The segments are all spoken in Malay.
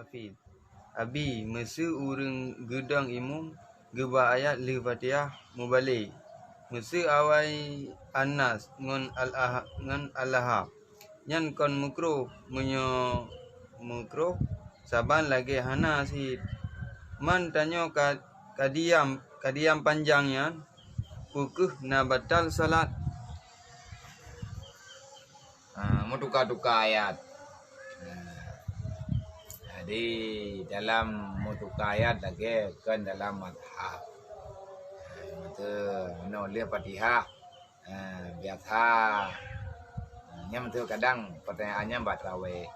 Hafid. Abi masa urang gedang imum geba ayat li Fatihah mubalik. Masa awai Anas ngon al-Ahab. Nyan kon mukro menyo mukro saban lagi hana sid. Man tanyo kadiam panjangnya pukeuh na batal salat. Mau tukar-tukar ayat. Jadi dalam mau tukar ayat lagi kan dalam madhab. Maka menoleh Fatihah. Biasa. Yang betul kadang pertanyaannya batrawe.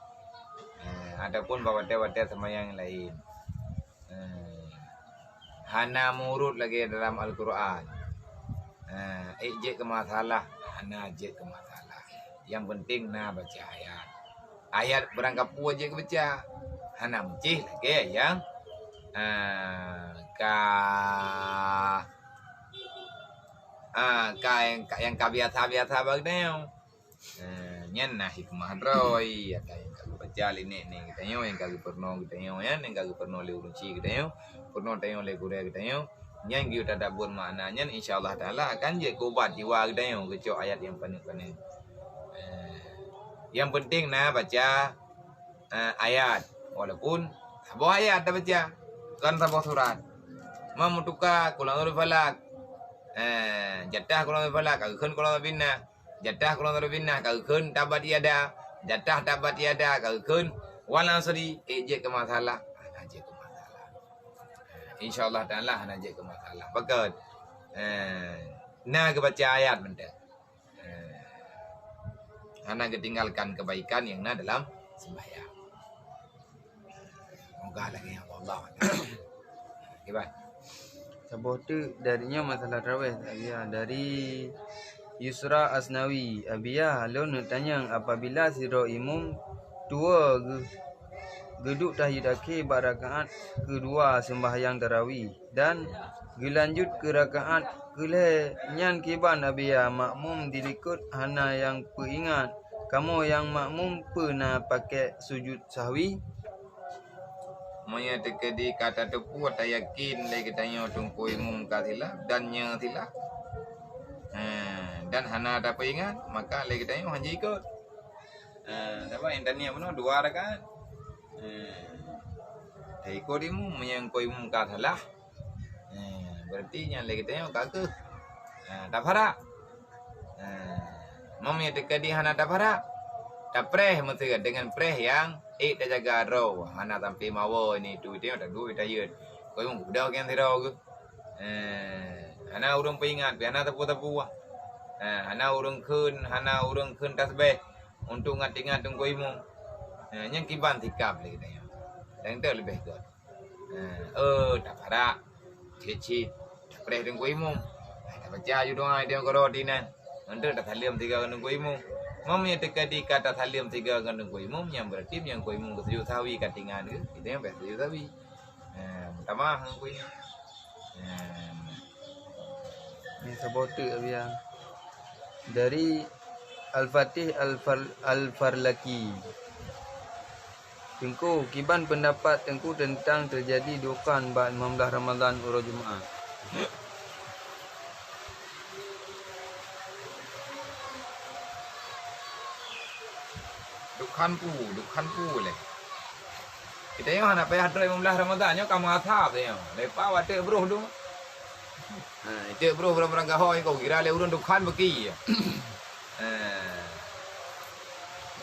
Ataupun bawa-bawa semayang yang lain. Hana murut lagi dalam Al-Quran. Ijek ke masalah. Hana ijek ke masalah. Yang penting na baca ayat. Ayat berangkap pu aja ke baca. Hana mecih lagi yang yang biasa bagdeo. Nyan nah hikmah roy ya yang kagak baca ini kita yo yang kagak pernah kita yo yang kagak pernah le urunci kita yo pernah tayo le kuliah kita yo yang kita tadabbur maknanya insyaallah taala akan je kubat jiwa kita yo keco ayat yang pening-pening. Yang penting nah baca ayat walaupun sebuah ayat dah baca kan sebuah surat memutuka kulang dari falak jatah kulang dari falak kagak kulang dari bina jatah kulang dari bina kagak tabat tiada jatah tabat tiada kagak walang seri ejek ke masalah aja ke masalah insyaallah taala aja ke masalah pakat nah kebaca ayat benda karena ketinggalkan kebaikan yang ada dalam sembahyang. Moga lagi yang Allah. Gimana? Sebuah tu darinya masalah tarawih Abia dari Yusra Asnawi. Abia lo nak tanya apabila siro imam tua geduk tahiyat akhir rakaat kedua sembahyang tarawih dan gelanjut ke rakaat keleh nyan kiban Abia makmum dilikut hana yang peringat kamu yang makmum pernah pakai sujud sahwi. Maya tekedi kata tepu atau yakin lagi tanya tungku imum katilah dan nya tilah. Dan hana ada peringat maka lagi tanya hanya ikut. Apa yang tanya mana dua rakaat. Ikut imum yang ko imum katilah. Berarti yang lagi tanya kagak. Dafara. Mami tekedi hana dafara. Dapreh mesti dengan preh yang dah jaga roh. Hana tampi mawo ini tu dia dah duit dah yun. Kau yang budak yang tirau ke. Hana urung peringat, hana tepu-tepu. Hana urung kun tasbih untuk ngat-ngat tunggu imum. Yang kiban tikap lagi tanya. Dan tu lebih good. Tak para cicit dapreh tunggu imum. Dah baca ju doa dia karo dinan. Nanti dah salim 3 tunggu imum. Mami tekadi kata salim 3 gandeng ko imum yang berarti yang ko imum kesujud sawi katingan ke itu yang kesujud sawi pertama ko ini Ini sebutu Abia dari Al-Fatih Al-Farlaki. Tengku kiban pendapat tengku tentang terjadi dukan ba'd 15 Ramadan urus Jumaat. Dukhan pu le. Kita yang hana payah 15 Ramadan nyo kamu athap yo. Lepa wate bro dong. Itu bro berang gahoy kau kira le urun dukhan beki.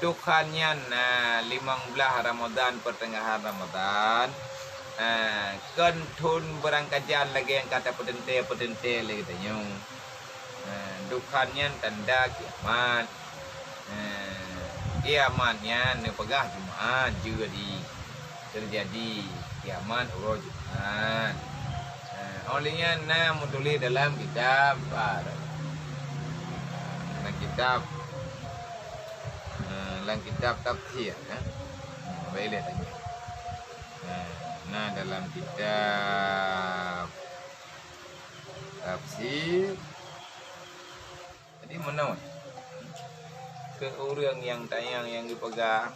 Dukhannya 15 Ramadan pertengahan Ramadan. Kentun berangkat jalan lagi yang kata pedente lagi tanya. Dukhannya tanda kiamat. Kiamatnya nepegah Jumaat juga terjadi kiamat urus Jumaat. Olehnya tulis dalam kitab dalam kitab tafsir boleh tanya. Dalam kitab tafsir jadi menawan ke orang yang tayang yang dipegang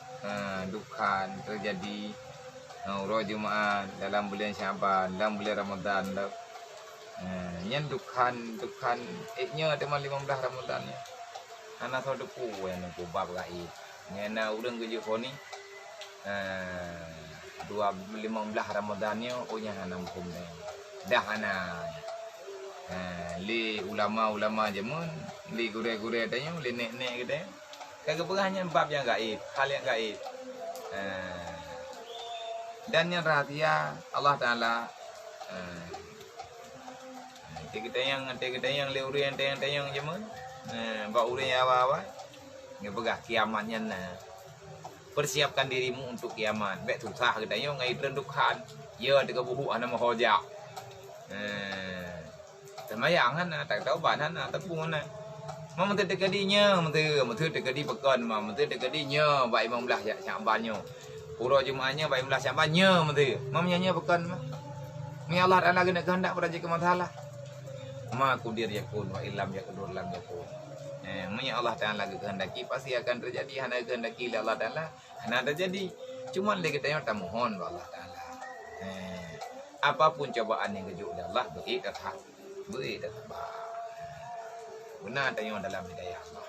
dukhan terjadi Uro Jumaat dalam bulan Syaban, dalam bulan Ramadan. Nyen dukhan iknya tema 15 Ramadan nya. Ana so depu yang ku bab gaib. Nyen na urang geje koni. 15 Ramadan nya onya hanam kum dah ana. Li ulama-ulama jemun, li gure-gure tanya, li nek-nek gitu. Kagak berahnya bab yang gaib, hal yang gaib. Dan yang rahasia Allah Taala kita yang leuri yang jemun bak uri apa nggak begah kiamatnya nah persiapkan dirimu untuk kiamat bek susah kita yang ngai rendukan ya dekat buhu ana mau hojak semayang kan tak tahu bahan tepung mana mau menteri dekadinya menteri dekadi pekan menteri dekadinya baik 15 ya Syabannya pura Jumaatnya baik 15 Syabannya menteri mamnya pekan mah ni Allah Taala kena kehendak pada jika masalah ma kudir yakun wa illam yakudur lam yakun punya Allah Taala kehendaki pasti akan terjadi hana kehendaki Allah Taala hana terjadi cuma lagi kita tak mohon Allah Taala apapun cobaan yang kejuk Allah beri tetap benar tanya dalam hidayah Allah